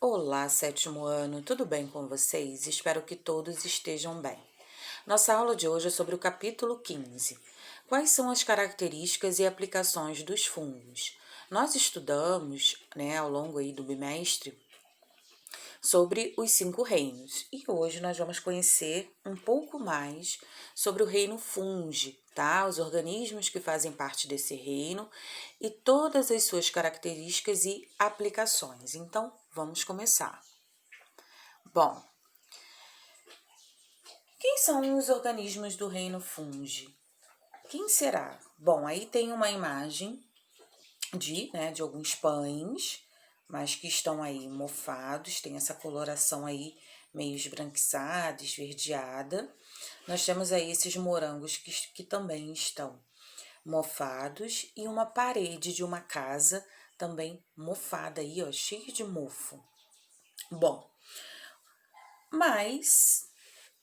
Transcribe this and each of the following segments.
Olá, sétimo ano, tudo bem com vocês? Espero que todos estejam bem. Nossa aula de hoje é sobre o capítulo 15. Quais são as características e aplicações dos fungos? Nós estudamos, ao longo aí do bimestre, sobre os 5 reinos. E hoje nós vamos conhecer um pouco mais sobre o reino fungi, tá? Os organismos que fazem parte desse reino e todas as suas características e aplicações. Então, vamos começar. Bom, quem são os organismos do reino fungi? Quem será? Bom, aí tem uma imagem de alguns pães, mas que estão aí mofados, tem essa coloração aí meio esbranquiçada, esverdeada. Nós temos aí esses morangos que também estão mofados e uma parede de uma casa também mofada aí, ó, cheia de mofo. Bom, mas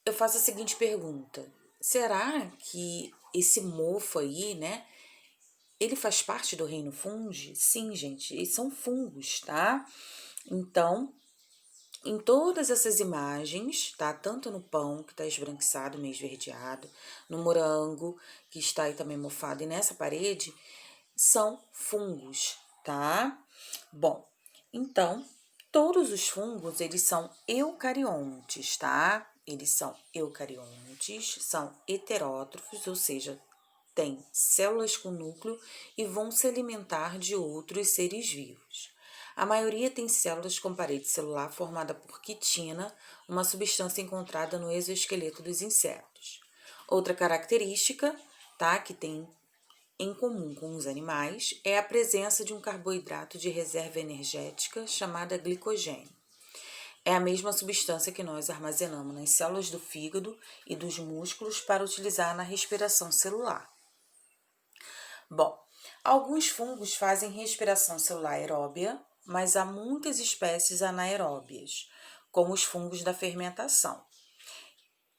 eu faço a seguinte pergunta: será que esse mofo aí, ele faz parte do reino fungi? Sim, gente, eles são fungos, tá? Então, em todas essas imagens, tá? Tanto no pão, que tá esbranquiçado, meio esverdeado, no morango, que está aí também mofado, e nessa parede, são fungos, tá? Bom, então, todos os fungos, eles são eucariontes, tá? Eles são eucariontes, são heterótrofos, ou seja, têm células com núcleo e vão se alimentar de outros seres vivos. A maioria tem células com parede celular formada por quitina, uma substância encontrada no exoesqueleto dos insetos. Outra característica, tá, que tem em comum com os animais é a presença de um carboidrato de reserva energética chamada glicogênio. É a mesma substância que nós armazenamos nas células do fígado e dos músculos para utilizar na respiração celular. Bom, alguns fungos fazem respiração celular aeróbia, mas há muitas espécies anaeróbias, como os fungos da fermentação.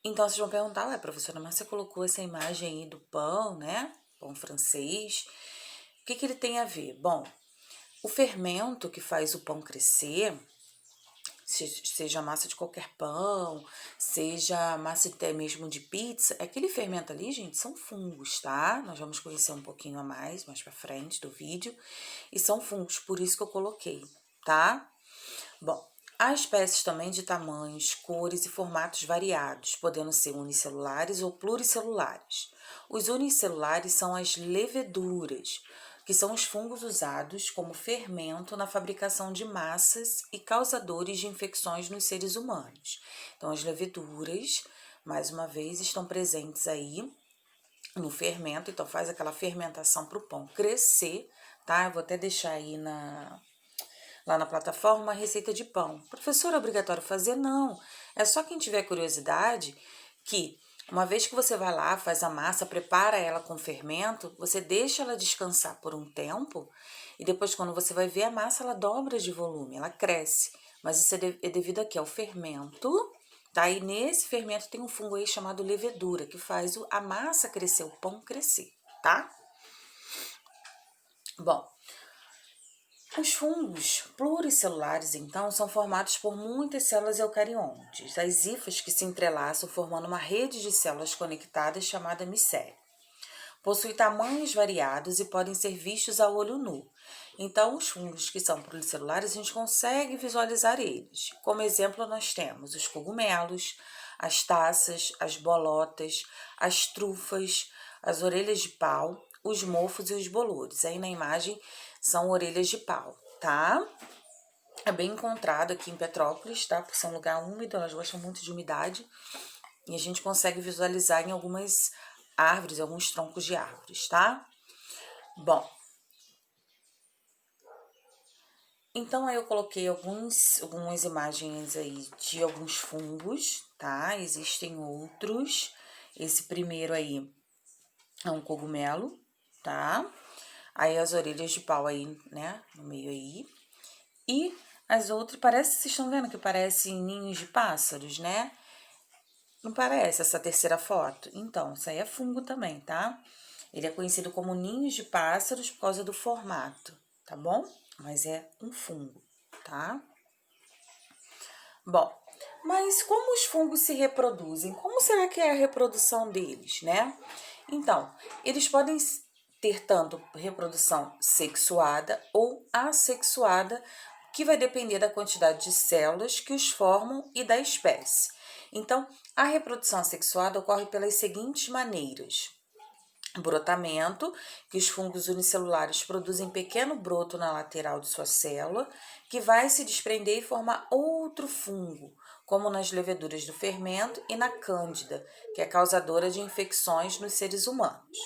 Então, vocês vão perguntar, ué, professora, mas você colocou essa imagem aí do pão, né? Pão francês. O que ele tem a ver? Bom, o fermento que faz o pão crescer, seja massa de qualquer pão, seja massa até mesmo de pizza, aquele fermento ali, gente, são fungos, tá? Nós vamos conhecer um pouquinho a mais pra frente do vídeo. E são fungos, por isso que eu coloquei, tá? Bom, há espécies também de tamanhos, cores e formatos variados, podendo ser unicelulares ou pluricelulares. Os unicelulares são as leveduras, que são os fungos usados como fermento na fabricação de massas e causadores de infecções nos seres humanos. Então, as leveduras, mais uma vez, estão presentes aí no fermento, então faz aquela fermentação para o pão crescer, tá? Eu vou até deixar aí lá na plataforma uma receita de pão. Professor, é obrigatório fazer? Não. É só quem tiver curiosidade que, uma vez que você vai lá, faz a massa, prepara ela com fermento, você deixa ela descansar por um tempo e depois, quando você vai ver a massa, ela dobra de volume, ela cresce. Mas isso é devido aqui ao fermento, tá? E nesse fermento tem um fungo aí chamado levedura, que faz a massa crescer, o pão crescer, tá? Bom, os fungos pluricelulares, então, são formados por muitas células eucariontes, as hifas que se entrelaçam formando uma rede de células conectadas chamada micélio. Possuem tamanhos variados e podem ser vistos a olho nu. Então, os fungos que são pluricelulares, a gente consegue visualizar eles. Como exemplo, nós temos os cogumelos, as taças, as bolotas, as trufas, as orelhas de pau, os mofos e os bolores. Aí na imagem são orelhas de pau, tá? É bem encontrado aqui em Petrópolis, tá? Por ser um lugar úmido, elas gostam muito de umidade. E a gente consegue visualizar em algumas árvores, alguns troncos de árvores, tá? Bom, então aí eu coloquei algumas imagens aí de alguns fungos, tá? Existem outros. Esse primeiro aí é um cogumelo, tá? Aí as orelhas de pau aí, né, no meio aí. E as outras, vocês estão vendo que parecem ninhos de pássaros, né? Não parece essa terceira foto? Então, isso aí é fungo também, tá? Ele é conhecido como ninhos de pássaros por causa do formato, tá bom? Mas é um fungo, tá? Bom, mas como os fungos se reproduzem? Como será que é a reprodução deles, né? Então, eles podem ter tanto reprodução sexuada ou assexuada, que vai depender da quantidade de células que os formam e da espécie. Então, a reprodução assexuada ocorre pelas seguintes maneiras: brotamento, que os fungos unicelulares produzem pequeno broto na lateral de sua célula, que vai se desprender e formar outro fungo, como nas leveduras do fermento e na cândida, que é causadora de infecções nos seres humanos.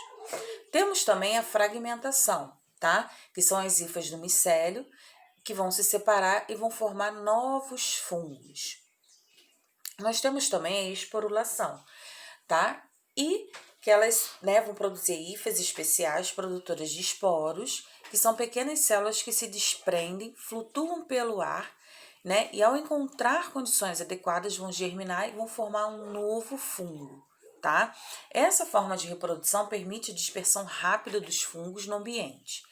Temos também a fragmentação, tá? Que são as hifas do micélio, que vão se separar e vão formar novos fungos. Nós temos também a esporulação, tá? E que elas, né, vão produzir hifas especiais produtoras de esporos, que são pequenas células que se desprendem, flutuam pelo ar, né? E ao encontrar condições adequadas vão germinar e vão formar um novo fungo, tá? Essa forma de reprodução permite a dispersão rápida dos fungos no ambiente.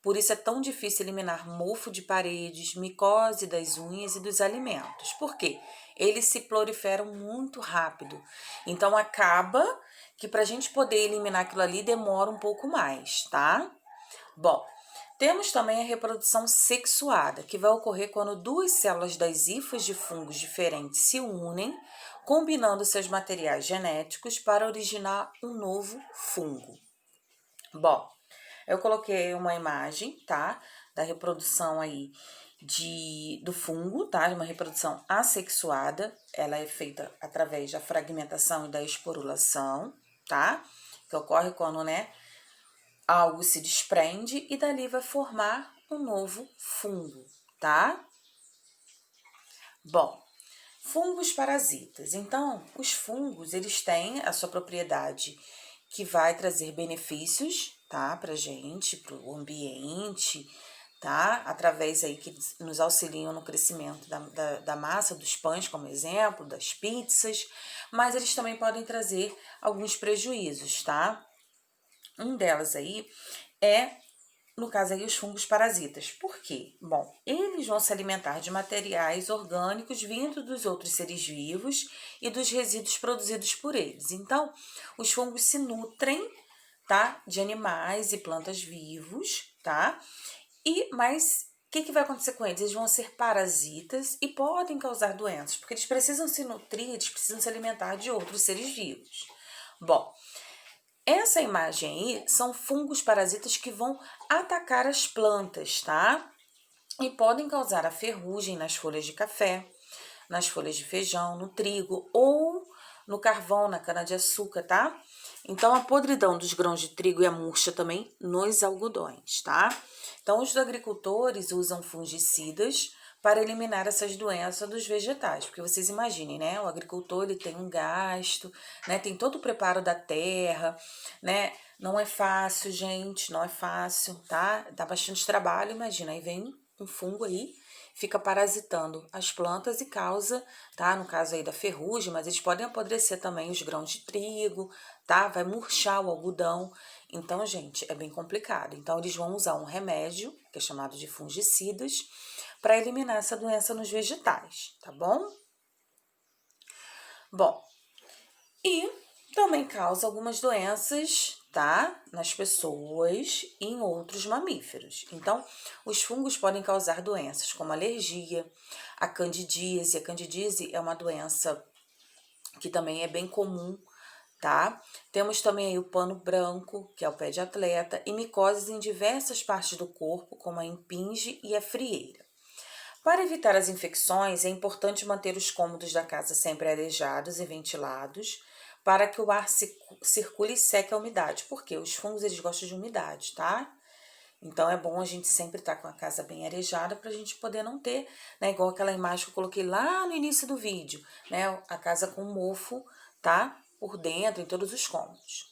Por isso é tão difícil eliminar mofo de paredes, micose das unhas e dos alimentos. Por quê? Eles se proliferam muito rápido. Então acaba que para a gente poder eliminar aquilo ali demora um pouco mais, tá? Bom, temos também a reprodução sexuada, que vai ocorrer quando duas células das hifas de fungos diferentes se unem, combinando seus materiais genéticos para originar um novo fungo. Bom, eu coloquei uma imagem, tá? Da reprodução aí do fungo, tá? De uma reprodução assexuada. Ela é feita através da fragmentação e da esporulação, tá? Que ocorre quando, né, algo se desprende e dali vai formar um novo fungo, tá? Bom, fungos parasitas. Então, os fungos, eles têm a sua propriedade que vai trazer benefícios, tá, pra gente, pro ambiente, tá, através aí que nos auxiliam no crescimento da massa dos pães, como exemplo, das pizzas, mas eles também podem trazer alguns prejuízos, tá? Um delas aí é, no caso aí, os fungos parasitas. Por quê? Bom, eles vão se alimentar de materiais orgânicos vindos dos outros seres vivos e dos resíduos produzidos por eles. Então, os fungos se nutrem, tá, de animais e plantas vivos, tá? Mas o que vai acontecer com eles? Eles vão ser parasitas e podem causar doenças, porque eles precisam se nutrir, eles precisam se alimentar de outros seres vivos. Bom, essa imagem aí são fungos parasitas que vão atacar as plantas, tá? E podem causar a ferrugem nas folhas de café, nas folhas de feijão, no trigo ou no carvão, na cana-de-açúcar, tá? Então, a podridão dos grãos de trigo e a murcha também nos algodões, tá? Então, os agricultores usam fungicidas para eliminar essas doenças dos vegetais, porque vocês imaginem, né? O agricultor, ele tem um gasto, né? Tem todo o preparo da terra, né? Não é fácil, gente, não é fácil, tá? Dá bastante trabalho, imagina, aí vem um fungo aí, fica parasitando as plantas e causa, tá? No caso aí da ferrugem, mas eles podem apodrecer também os grãos de trigo, tá? Vai murchar o algodão. Então, gente, é bem complicado. Então, eles vão usar um remédio, que é chamado de fungicidas, para eliminar essa doença nos vegetais, tá bom? Bom, e também causa algumas doenças, tá? Nas pessoas e em outros mamíferos. Então, os fungos podem causar doenças como alergia, a candidíase. A candidíase é uma doença que também é bem comum, tá? Temos também aí o pano branco, que é o pé de atleta, e micoses em diversas partes do corpo, como a impinge e a frieira. Para evitar as infecções, é importante manter os cômodos da casa sempre arejados e ventilados, para que o ar circule e seque a umidade, porque os fungos eles gostam de umidade, tá? Então é bom a gente sempre estar com a casa bem arejada para a gente poder não ter, né? Igual aquela imagem que eu coloquei lá no início do vídeo, né? A casa com mofo, tá? Por dentro, em todos os cômodos.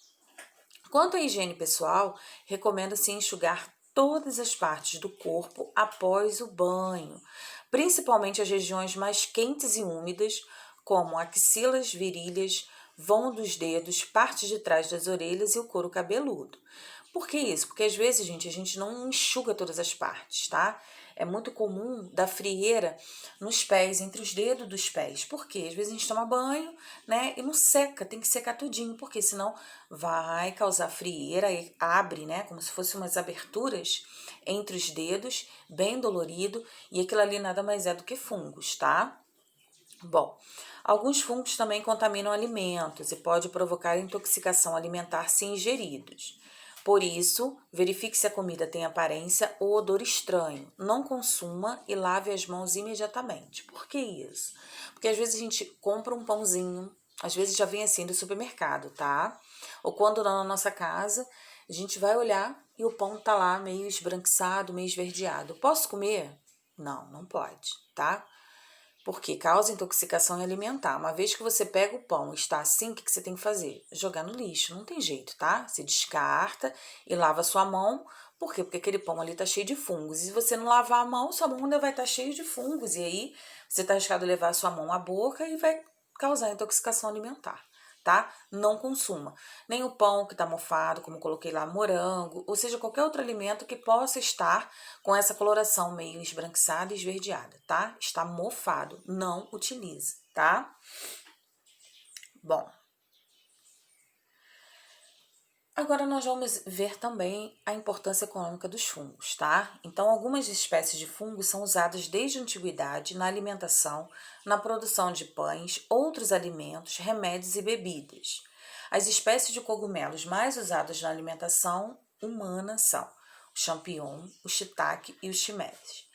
Quanto à higiene pessoal, recomenda-se enxugar todas as partes do corpo após o banho, principalmente as regiões mais quentes e úmidas, como axilas, virilhas, vão dos dedos, partes de trás das orelhas e o couro cabeludo. Por que isso? Porque às vezes, gente, a gente não enxuga todas as partes, tá? é muito comum dar frieira nos pés, entre os dedos dos pés. Por quê? Às vezes a gente toma banho, né, e não seca, tem que secar tudinho, porque senão vai causar frieira e abre, né, como se fossem umas aberturas entre os dedos, bem dolorido, e aquilo ali nada mais é do que fungos, tá? Bom, alguns fungos também contaminam alimentos e pode provocar intoxicação alimentar se ingeridos. Por isso, verifique se a comida tem aparência ou odor estranho. Não consuma e lave as mãos imediatamente. Por que isso? Porque às vezes a gente compra um pãozinho, às vezes já vem assim do supermercado, tá? Ou quando na nossa casa, a gente vai olhar e o pão tá lá meio esbranquiçado, meio esverdeado. Posso comer? Não, não pode, tá? Porque causa intoxicação alimentar. Uma vez que você pega o pão e está assim, o que você tem que fazer? Jogar no lixo, não tem jeito, tá? Você descarta e lava a sua mão. Por quê? Porque aquele pão ali tá cheio de fungos. E se você não lavar a mão, sua mão ainda vai estar cheia de fungos. E aí você está arriscado a levar a sua mão à boca e vai causar intoxicação alimentar, tá? Não consuma. Nem o pão que está mofado, como coloquei lá, morango, ou seja, qualquer outro alimento que possa estar com essa coloração meio esbranquiçada e esverdeada, tá? Está mofado, não utilize, tá? Bom, agora nós vamos ver também a importância econômica dos fungos, tá? Então, algumas espécies de fungos são usadas desde a antiguidade na alimentação, na produção de pães, outros alimentos, remédios e bebidas. As espécies de cogumelos mais usadas na alimentação humana são o champignon, o shiitake e os chimeres.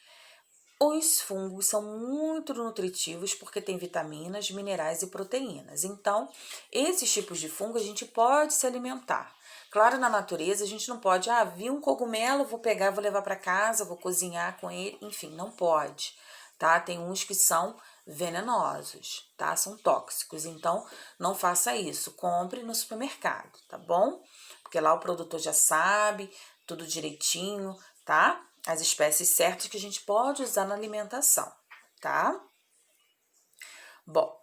Os fungos são muito nutritivos porque têm vitaminas, minerais e proteínas. Então, esses tipos de fungo a gente pode se alimentar. Claro, na natureza a gente não pode, vi um cogumelo, vou pegar, vou levar para casa, vou cozinhar com ele, enfim, não pode, tá? Tem uns que são venenosos, tá? São tóxicos, então não faça isso, compre no supermercado, tá bom? Porque lá o produtor já sabe tudo direitinho, tá? As espécies certas que a gente pode usar na alimentação, tá? Bom,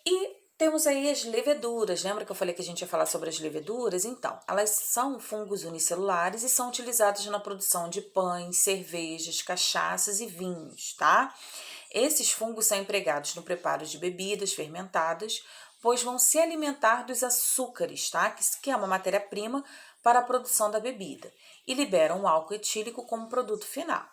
e temos aí as leveduras. Lembra que eu falei que a gente ia falar sobre as leveduras? Então, elas são fungos unicelulares e são utilizados na produção de pães, cervejas, cachaças e vinhos, tá? Esses fungos são empregados no preparo de bebidas fermentadas, pois vão se alimentar dos açúcares, tá? Que é uma matéria-prima para a produção da bebida, e liberam o álcool etílico como produto final.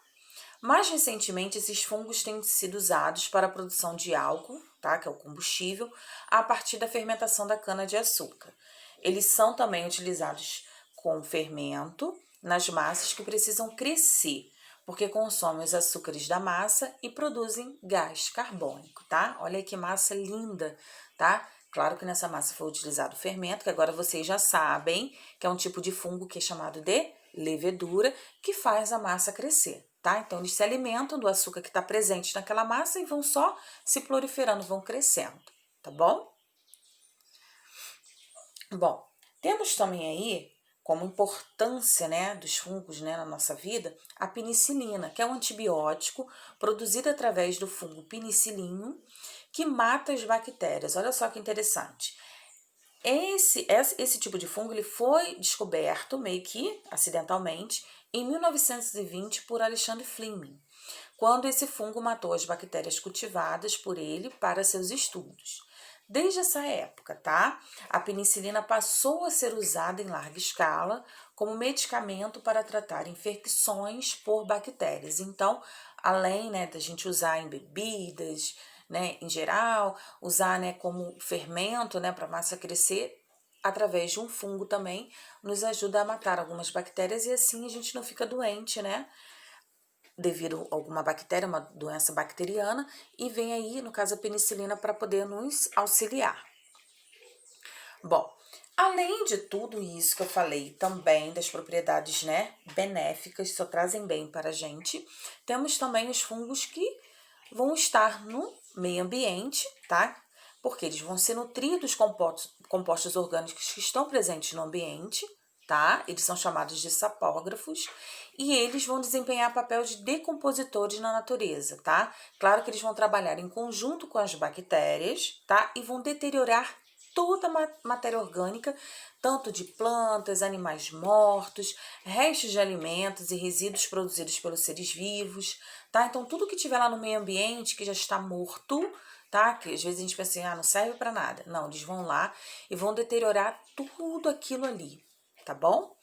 Mais recentemente, esses fungos têm sido usados para a produção de álcool, tá? Que é o combustível, a partir da fermentação da cana-de-açúcar. Eles são também utilizados com fermento nas massas que precisam crescer, porque consomem os açúcares da massa e produzem gás carbônico, tá? Olha que massa linda, tá? Claro que nessa massa foi utilizado fermento, que agora vocês já sabem que é um tipo de fungo que é chamado de levedura, que faz a massa crescer, tá? Então, eles se alimentam do açúcar que está presente naquela massa e vão só se proliferando, vão crescendo, tá bom? Bom, temos também aí, como importância, né, dos fungos, né, na nossa vida, a penicilina, que é um antibiótico produzido através do fungo penicillium, que mata as bactérias. Olha só que interessante. Esse tipo de fungo ele foi descoberto, meio que acidentalmente, em 1920 por Alexander Fleming, quando esse fungo matou as bactérias cultivadas por ele para seus estudos. Desde essa época, tá? A penicilina passou a ser usada em larga escala como medicamento para tratar infecções por bactérias. Então, além, né, da gente usar em bebidas, né, em geral, usar, né, como fermento, né, para a massa crescer, através de um fungo também nos ajuda a matar algumas bactérias e assim a gente não fica doente, né? Devido a alguma bactéria, uma doença bacteriana, e vem aí, no caso, a penicilina para poder nos auxiliar. Bom, além de tudo isso que eu falei, também das propriedades, né, benéficas, só trazem bem para a gente, temos também os fungos que vão estar no meio ambiente, tá? Porque eles vão ser nutridos compostos orgânicos que estão presentes no ambiente, tá? Eles são chamados de sapógrafos e eles vão desempenhar papel de decompositores na natureza, tá? Claro que eles vão trabalhar em conjunto com as bactérias, tá? E vão deteriorar toda a matéria orgânica, tanto de plantas, animais mortos, restos de alimentos e resíduos produzidos pelos seres vivos, tá? Então, tudo que tiver lá no meio ambiente, que já está morto, tá? Que às vezes a gente pensa assim, não serve para nada. Não, eles vão lá e vão deteriorar tudo aquilo ali, tá bom?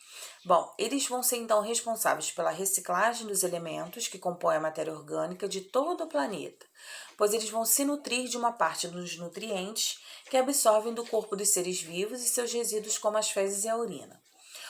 Bom, eles vão ser então responsáveis pela reciclagem dos elementos que compõem a matéria orgânica de todo o planeta, pois eles vão se nutrir de uma parte dos nutrientes que absorvem do corpo dos seres vivos e seus resíduos, como as fezes e a urina.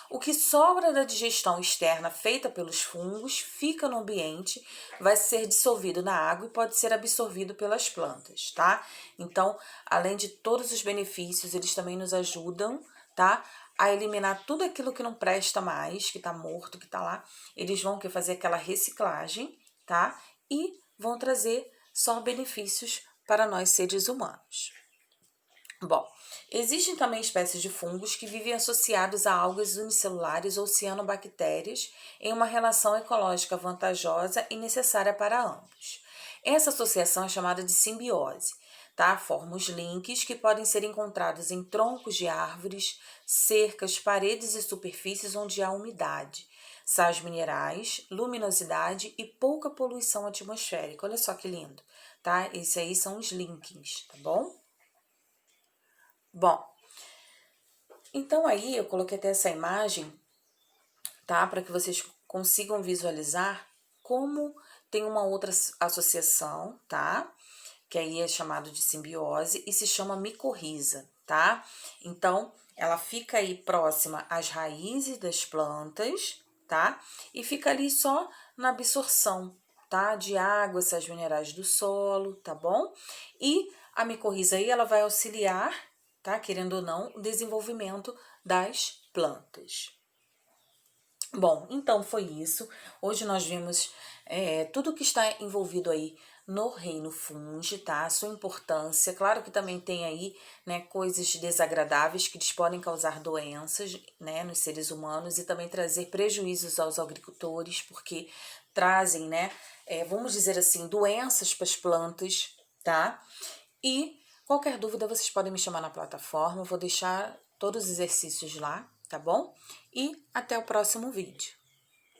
O que sobra da digestão externa feita pelos fungos fica no ambiente, vai ser dissolvido na água e pode ser absorvido pelas plantas, tá? Então, além de todos os benefícios, eles também nos ajudam, tá? A eliminar tudo aquilo que não presta mais, que tá morto, que tá lá. Eles vão fazer aquela reciclagem, tá? E vão trazer só benefícios para nós seres humanos. Bom, existem também espécies de fungos que vivem associados a algas unicelulares ou cianobactérias em uma relação ecológica vantajosa e necessária para ambos. Essa associação é chamada de simbiose, tá? Forma os links que podem ser encontrados em troncos de árvores, cercas, paredes e superfícies onde há umidade, sais minerais, luminosidade e pouca poluição atmosférica. Olha só que lindo, tá? Esses aí são os linkings, tá bom? Bom, então aí eu coloquei até essa imagem, tá? Para que vocês consigam visualizar como tem uma outra associação, tá? Que aí é chamado de simbiose e se chama micorriza, tá? Então, ela fica aí próxima às raízes das plantas, tá? E fica ali só na absorção, tá? De água, sais minerais do solo, tá bom? E a micorriza aí, ela vai auxiliar, tá? Querendo ou não, o desenvolvimento das plantas. Bom, então foi isso. Hoje nós vimos tudo que está envolvido aí no reino fungi, tá? A sua importância. Claro que também tem aí, né, coisas desagradáveis que eles podem causar doenças, né, nos seres humanos e também trazer prejuízos aos agricultores, porque trazem, né, vamos dizer assim, doenças para as plantas, tá? E qualquer dúvida vocês podem me chamar na plataforma, eu vou deixar todos os exercícios lá, tá bom? E até o próximo vídeo.